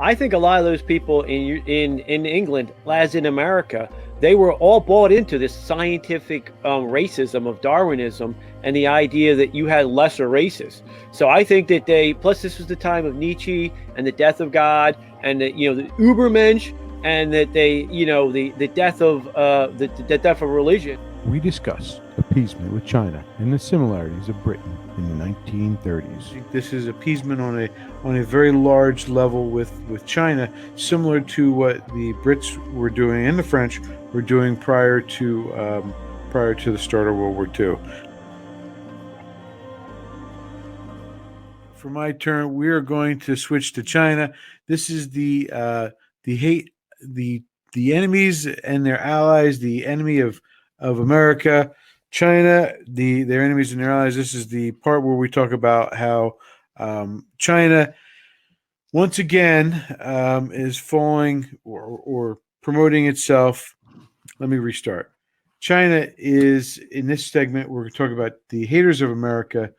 I think a lot of those people in England, as in America, they were all bought into this scientific racism of Darwinism and the idea that you had lesser races. So I think that they, plus this was the time of Nietzsche and the death of God and the Ubermensch, and that they, the death of the death of religion. We discuss appeasement with China and the similarities of Britain in the 1930s. This is appeasement on a very large level with China, similar to what the Brits were doing and the French were doing prior to the start of World War II. For my turn, we are going to switch to China. This is the enemies and their allies, the enemy of America, China, their enemies and their allies. This is the part where we talk about how China, once again, is falling or promoting itself. Let me restart. China is, in this segment, we're going to talk about the haters of America.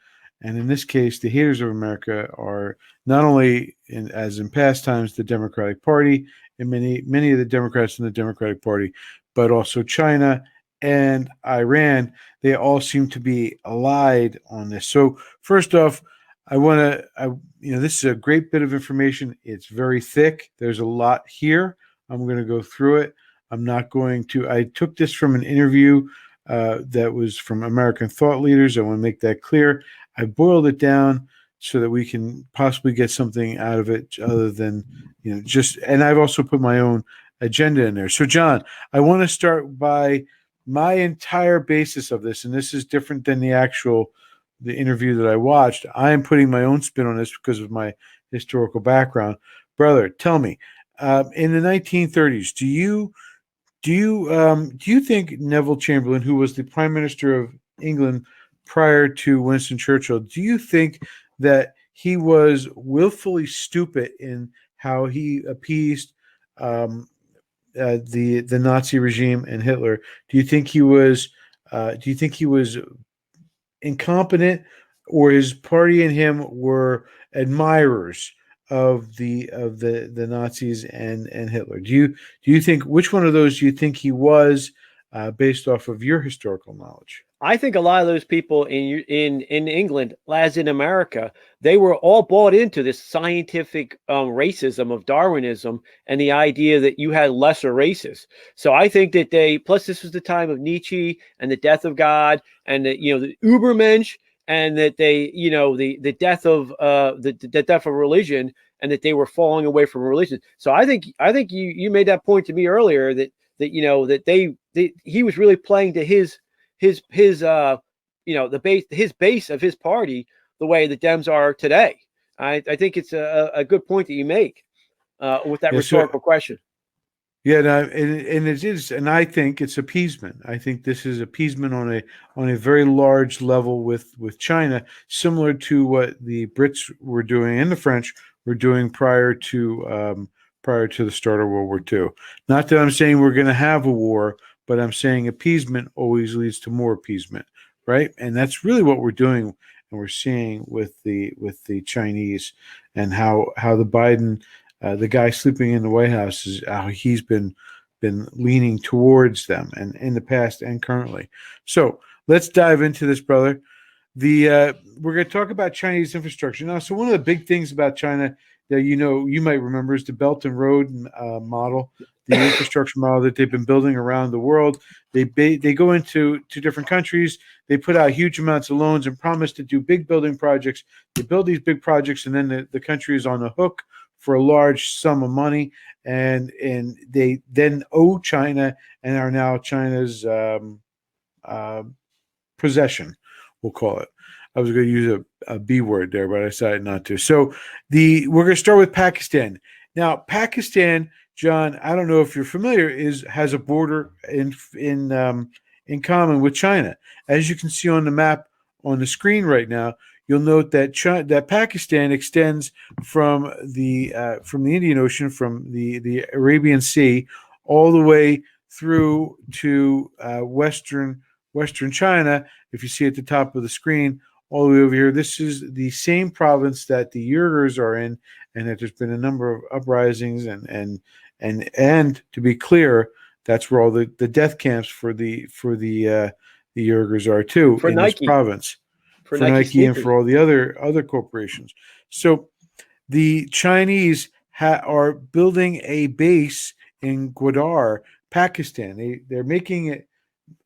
And in this case, the haters of America are not only, as in past times, the Democratic Party and many of the Democrats in the Democratic Party, but also China and Iran. They all seem to be allied on this. So first off, this is a great bit of information. It's very thick. There's a lot here. I'm going to go through it. I took this from an interview that was from American thought leaders. I want to make that clear. I boiled it down so that we can possibly get something out of it other than, and I've also put my own agenda in there. So John, I want to start by my entire basis of this, and this is different than the interview that I watched. I am putting my own spin on this because of my historical background. Brother, tell me, in the 1930s, do you think Neville Chamberlain, who was the Prime Minister of England prior to Winston Churchill, do you think that he was willfully stupid in how he appeased the Nazi regime and Hitler? Do you think he was incompetent, or his party and him were admirers of the Nazis and Hitler? Do you think, which one of those do you think he was, based off of your historical knowledge? I think a lot of those people in England, as in America, they were all bought into this scientific racism of Darwinism and the idea that you had lesser races. So I think that they, plus this was the time of Nietzsche and the death of God and the Ubermensch, and that they, the death of the death of religion, and that they were falling away from religion. So I think you made that point to me earlier that he was really playing to his base of his party the way the Dems are today. I think it's a good point that you make with that rhetorical question. Yeah, no, and it is, and I think it's appeasement. I think this is appeasement on a very large level with China, similar to what the Brits were doing and the French were doing prior to the start of World War II. Not that I'm saying we're going to have a war, but I'm saying appeasement always leads to more appeasement, right? And that's really what we're doing, and we're seeing with the Chinese, and how the Biden, the guy sleeping in the White House, is how he's been leaning towards them, and in the past and currently. So let's dive into this, brother. We're going to talk about Chinese infrastructure now. So one of the big things about China that you might remember is the Belt and Road model, the infrastructure model that they've been building around the world. They go into different countries. They put out huge amounts of loans and promise to do big building projects. They build these big projects, and then the country is on the hook for a large sum of money, and they then owe China and are now China's possession, we'll call it. I was going to use a B word there, but I decided not to. So we're going to start with Pakistan. Now, Pakistan, John, I don't know if you're familiar, has a border in common with China. As you can see on the map on the screen right now, you'll note that Pakistan extends from the Indian Ocean, from the Arabian Sea, all the way through to western China. If you see at the top of the screen, all the way over here, this is the same province that the Uyghurs are in, and that there's been a number of uprisings, and to be clear, that's where all the death camps for the Uyghurs are too, For in this Nike, province, for for Nike Nike and sneakers. for all the other corporations. So the Chinese are building a base in Gwadar, Pakistan. They're making it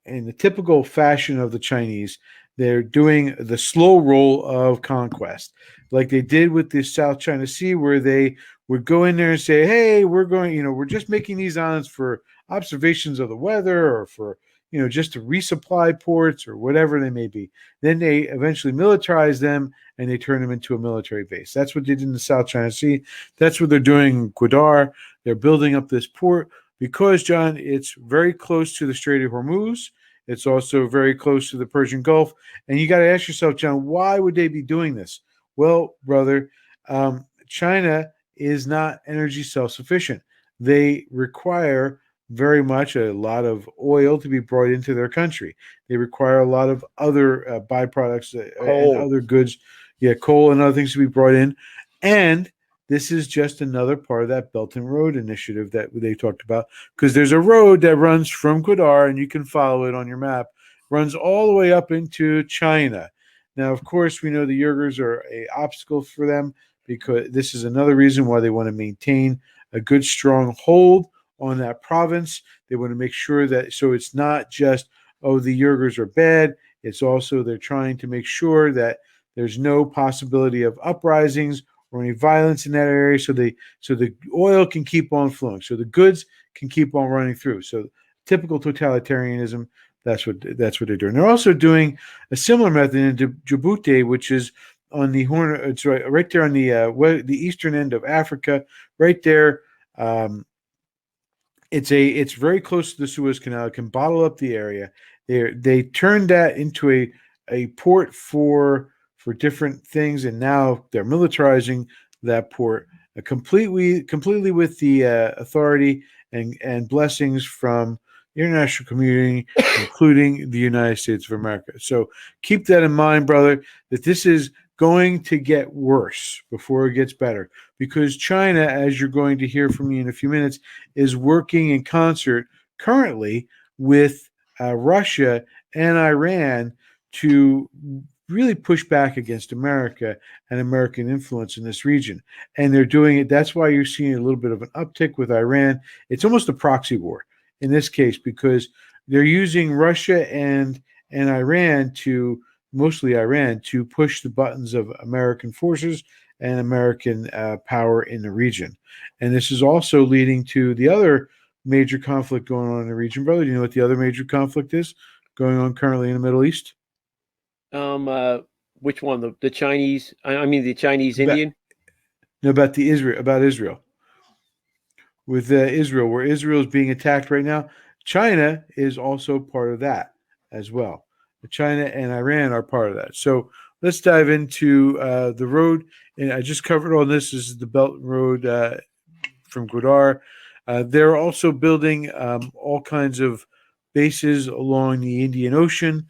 in the typical fashion of the Chinese. They're doing the slow roll of conquest, like they did with the South China Sea, where they would go in there and say, "Hey, we're going, we're just making these islands for observations of the weather, or for just to resupply ports or whatever they may be." Then they eventually militarize them and they turn them into a military base. That's what they did in the South China Sea. That's what they're doing in Gwadar. They're building up this port because, John, it's very close to the Strait of Hormuz. It's also very close to the Persian Gulf. And you got to ask yourself, John, why would they be doing this? Well, brother, China is not energy self-sufficient. They require very much a lot of oil to be brought into their country. They require a lot of other byproducts and Coal. other goods, coal and other things to be brought in. And this is just another part of that Belt and Road initiative that they talked about, because there's a road that runs from Gwadar, and you can follow it on your map, runs all the way up into China. Now, of course, we know the Uyghurs are an obstacle for them, because this is another reason why they want to maintain a good, strong hold on that province. They want to make sure that, so it's not just, oh, the Uyghurs are bad. It's also they're trying to make sure that there's no possibility of uprisings or any violence in that area, so the oil can keep on flowing, so the goods can keep on running through. So typical totalitarianism. That's what they're doing. They're also doing a similar method in Djibouti, which is on the Horn. It's right there on the eastern end of Africa, right there. It's very close to the Suez Canal. It can bottle up the area. They turned that into a port for different things, and now they're militarizing that port completely with the authority and blessings from the international community, including the United States of America. So keep that in mind, brother, that this is going to get worse before it gets better, because China, as you're going to hear from me in a few minutes, is working in concert currently with Russia and Iran to really push back against America and American influence in this region. And they're doing it. That's why you're seeing a little bit of an uptick with Iran. It's almost a proxy war in this case, because they're using Russia and Iran mostly Iran, to push the buttons of American forces and American power in the region. And this is also leading to the other major conflict going on in the region, brother. Do you know what the other major conflict is going on currently in the Middle East? Which one? The Chinese? I mean, the Chinese About, Indian. no, about Israel. With Israel, where Israel is being attacked right now, China is also part of that as well. China and Iran are part of that. So let's dive into the road. And I just covered all this. This is the Belt Road from Gwadar. They're also building all kinds of bases along the Indian Ocean,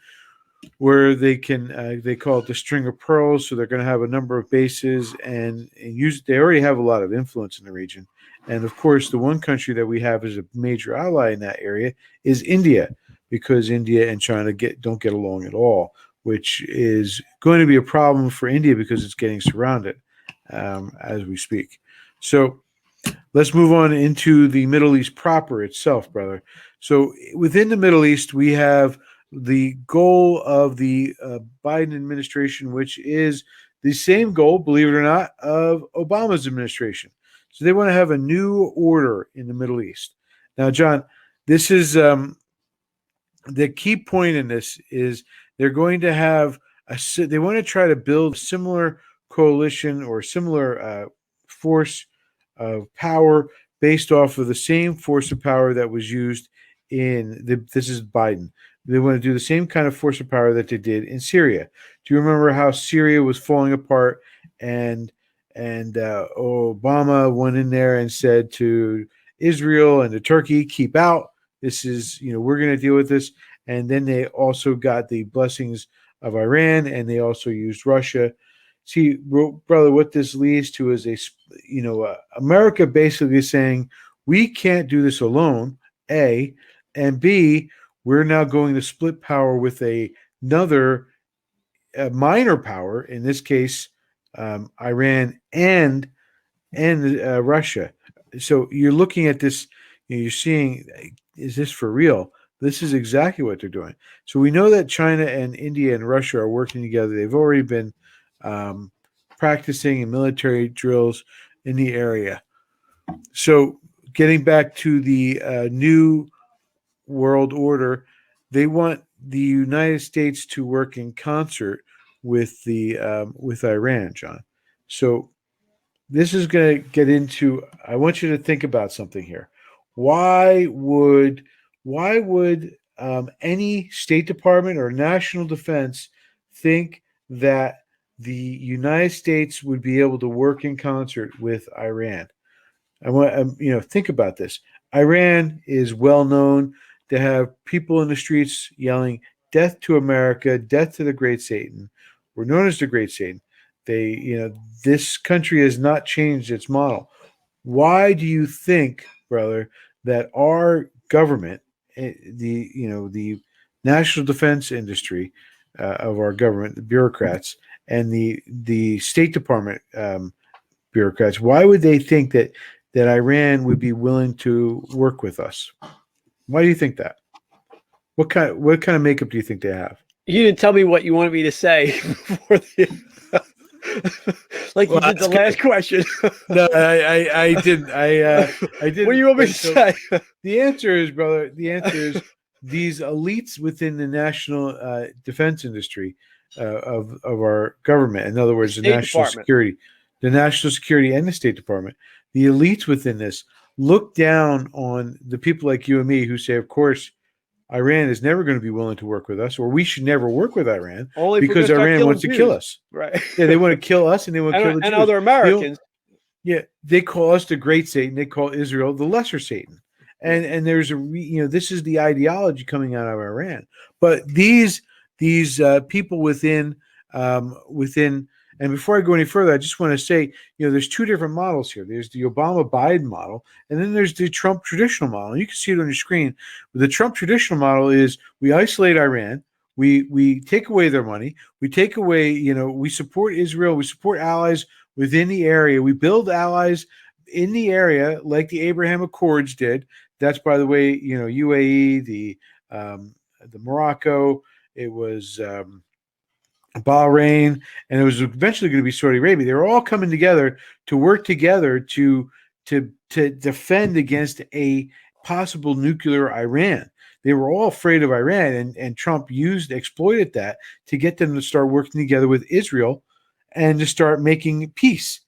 where they can they call it the string of pearls. So they're going to have a number of bases and use. They already have a lot of influence in the region. And of course, the one country that we have as a major ally in that area is India, because India and China don't get along at all, which is going to be a problem for India because it's getting surrounded as we speak. So let's move on into the Middle East proper itself, brother. So within the Middle East, we have the goal of the Biden administration, which is the same goal, believe it or not, of Obama's administration. So they want to have a new order in the Middle East. Now, John, this is the key point in this is they're going to have they want to try to build a similar coalition or similar force of power based off of the same force of power that was used this is Biden. They want to do the same kind of force of power that they did in Syria. Do you remember how Syria was falling apart and Obama went in there and said to Israel and to Turkey, keep out. This is, we're going to deal with this. And then they also got the blessings of Iran, and they also used Russia see, brother, what this leads to is America basically saying we can't do this alone, A, and B, we're now going to split power with another minor power, in this case, Iran and Russia. So you're looking at this, you're seeing, is this for real? This is exactly what they're doing. So we know that China and India and Russia are working together. They've already been practicing in military drills in the area. So getting back to the new world order, they want the United States to work in concert with Iran, John. So this is going to get into. I want you to think about something here. Why would any State Department or national defense think that the United States would be able to work in concert with Iran? I want think about this. Iran is well known to have people in the streets yelling "Death to America! Death to the Great Satan!" We're known as the Great Satan. This country has not changed its model. Why do you think, brother, that our government, the national defense industry of our government, the bureaucrats, and the State Department bureaucrats, why would they think that Iran would be willing to work with us? Why do you think that? What kind of makeup do you think they have? You didn't tell me what you wanted me to say before like you did the last question. No, I didn't. I didn't. What do you want me to say? The answer is, brother, these elites within the national defense industry of our government, in other words, the national security and the State Department, the elites within this look down on the people like you and me who say, of course, Iran is never going to be willing to work with us, or we should never work with Iran because Iran wants to kill us. Right. Yeah, they want to kill us, and they want to kill the Jews. And other Americans. They call us the Great Satan. They call Israel the Lesser Satan. And there's this is the ideology coming out of Iran. But these people within, and before I go any further, I just want to say, there's two different models here. There's the Obama-Biden model, and then there's the Trump traditional model. You can see it on your screen. The Trump traditional model is we isolate Iran, we take away their money, we take away, we support Israel, we support allies within the area, we build allies in the area like the Abraham Accords did. That's, by the way, UAE, the Morocco, it was Bahrain, and it was eventually going to be Saudi Arabia. They were all coming together to work together to defend against a possible nuclear Iran. They were all afraid of Iran, and Trump exploited that to get them to start working together with Israel and to start making peace.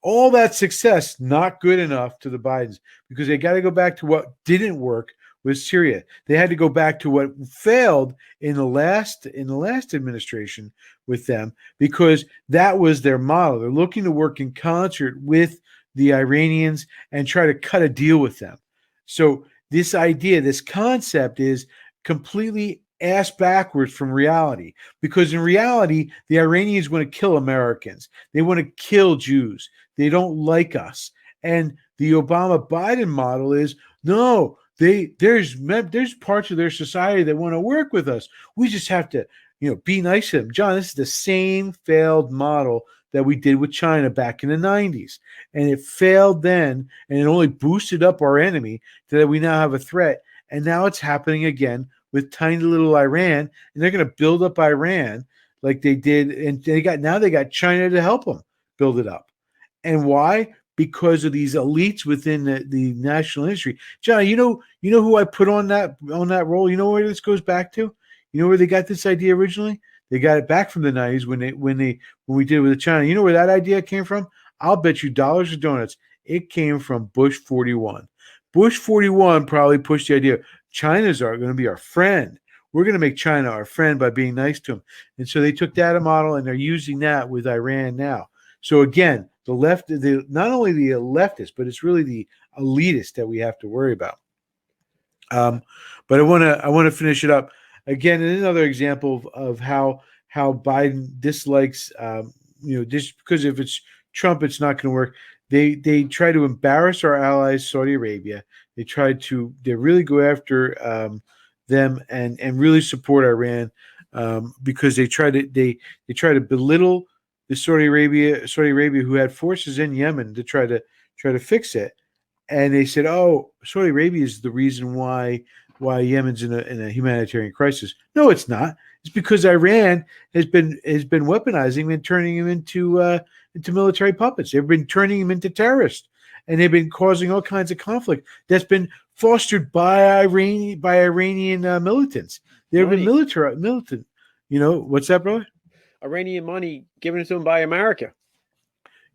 All that success, not good enough to the Bidens, because they got to go back to what didn't work with Syria. They had to go back to what failed in the last administration with them, because that was their model. They're looking to work in concert with the Iranians and try to cut a deal with them. So this idea, this concept is completely ass backwards from reality, because in reality, the Iranians want to kill Americans. They want to kill Jews. They don't like us. And the Obama-Biden model is, no, there's parts of their society that want to work with us. We just have to, be nice to them. John, this is the same failed model that we did with China back in the 90s. And it failed then, and it only boosted up our enemy so that we now have a threat. And now it's happening again with tiny little Iran, and they're going to build up Iran like they did, and they got China to help them build it up. And why? Because of these elites within the national industry. John, you know who I put on that role? You know where this goes back to? You know where they got this idea originally? They got it back from the 90s when we did it with China. You know where that idea came from? I'll bet you dollars or donuts it came from Bush 41. Bush 41 probably pushed the idea China's going to be our friend. We're going to make China our friend by being nice to them. And so they took that model, and they're using that with Iran now. So again, the left, not only the leftists, but it's really the elitists that we have to worry about. But I want to finish it up again. Another example of how how Biden dislikes, just because if it's Trump, it's not going to work. They try to embarrass our allies, Saudi Arabia. They really go after them and really support Iran, because they try to belittle the Saudi Arabia, who had forces in Yemen to try to fix it. And they said, "Oh, Saudi Arabia is the reason why Yemen's in a humanitarian crisis." No, it's not. It's because Iran has been weaponizing and turning him into military puppets. They've been turning him into terrorists, and they've been causing all kinds of conflict that's been fostered by Iranian militants. They've been militant. What's that, brother? Iranian money given to them by America.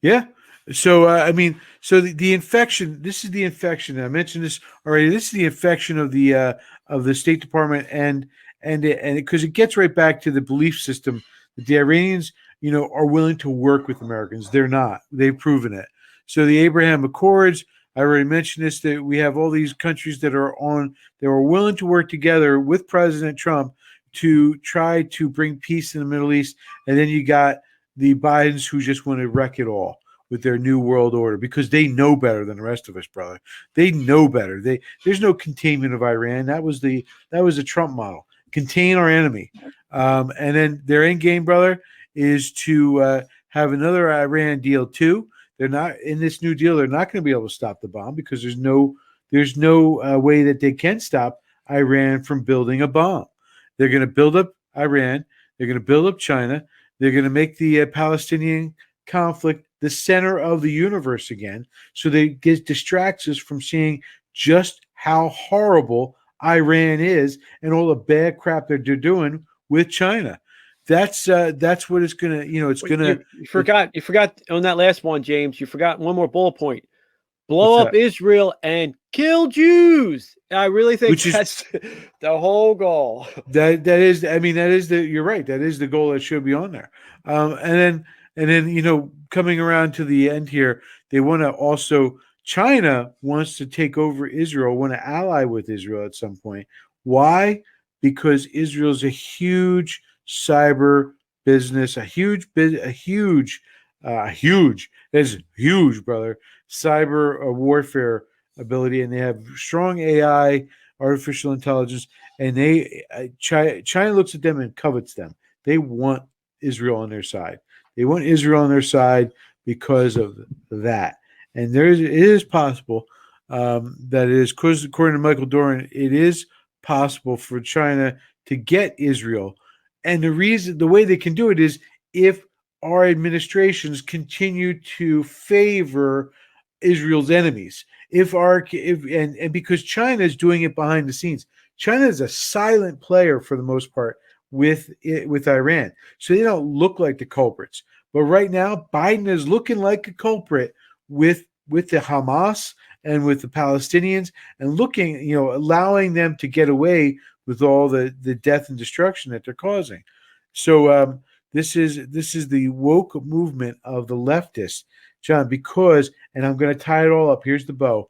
Yeah. So the infection. This is the infection. I mentioned this already. This is the infection of the State Department, and because it gets right back to the belief system that the Iranians, are willing to work with Americans. They're not. They've proven it. So the Abraham Accords. I already mentioned this, that we have all these countries that are willing to work together with President Trump to try to bring peace in the Middle East, and then you got the Bidens who just want to wreck it all with their new world order, because they know better than the rest of us, brother. They know better. There's no containment of Iran. That was the Trump model. Contain our enemy. And then their end game, brother, is to have another Iran deal too. They're not in this new deal. They're not going to be able to stop the bomb, because there's no way that they can stop Iran from building a bomb. They're going to build up Iran. They're going to build up China. They're going to make the Palestinian conflict the center of the universe again, so they distracts us from seeing just how horrible Iran is and all the bad crap that they're doing with China. That's what it's gonna. It's gonna. You forgot on that last one, James. You forgot one more bullet point. Blow up Israel and kill Jews. I really think that's the whole goal. That is. I mean, that is the. You're right. That is the goal that should be on there. And then coming around to the end here, they want to also. China wants to take over Israel. Want to ally with Israel at some point. Why? Because Israel's a huge cyber business, a huge, brother, cyber warfare ability, and they have strong AI, artificial intelligence, and China looks at them and covets them. They want Israel on their side. They want Israel on their side because of that. And it is possible that it is, according to Michael Doran, it is possible for China to get Israel. And the way they can do it is if our administrations continue to favor Israel's enemies. And because China is doing it behind the scenes. China is a silent player for the most part with Iran. So they don't look like the culprits. But right now, Biden is looking like a culprit with the Hamas and with the Palestinians, and looking, allowing them to get away with all the death and destruction that they're causing. So this is the woke movement of the leftists, John, because, and I'm going to tie it all up. Here's the bow.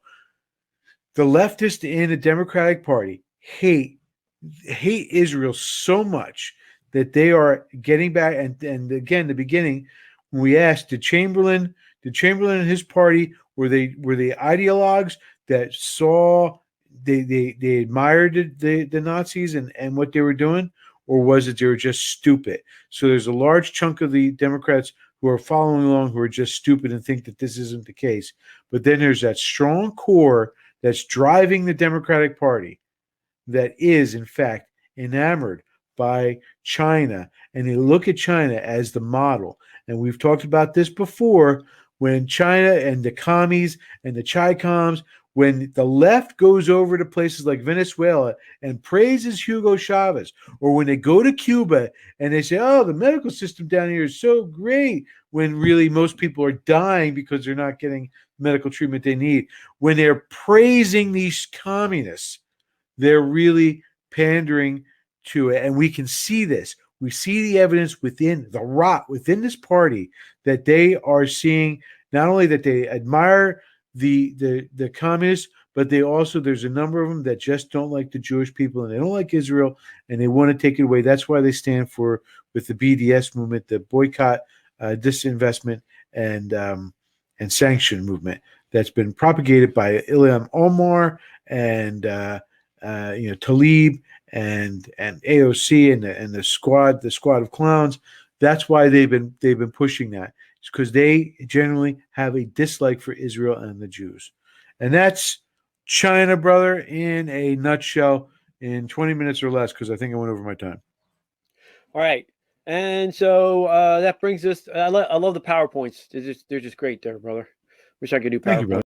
The leftists in the Democratic Party hate Israel so much that they are getting back. And again, the beginning, when we asked, did Chamberlain and his party, were they ideologues that saw they admired the Nazis and what they were doing, or was it they were just stupid? So there's a large chunk of the Democrats who are following along who are just stupid and think that this isn't the case. But then there's that strong core that's driving the Democratic Party that is, in fact, enamored by China, and they look at China as the model. And we've talked about this before, when China and the commies and the Chi-Coms, when the left goes over to places like Venezuela and praises Hugo Chavez, or when they go to Cuba and they say, oh, the medical system down here is so great, when really most people are dying because they're not getting medical treatment they need. When they're praising these communists, they're really pandering to it. And we can see this. We see the evidence within this party, that they are seeing not only that they admire the communists, but there's a number of them that just don't like the Jewish people, and they don't like Israel, and they want to take it away. That's why they stand for with the BDS movement, the boycott, disinvestment, and sanction movement that's been propagated by Ilham Omar and Talib and AOC and the squad of clowns. That's why they've been pushing that. It's because they generally have a dislike for Israel and the Jews, and that's China, brother, in a nutshell, in 20 minutes or less, because I think I went over my time. All right. And so that brings us. I love the PowerPoints. They're just great there, brother. Wish I could do PowerPoints. Thank you, brother.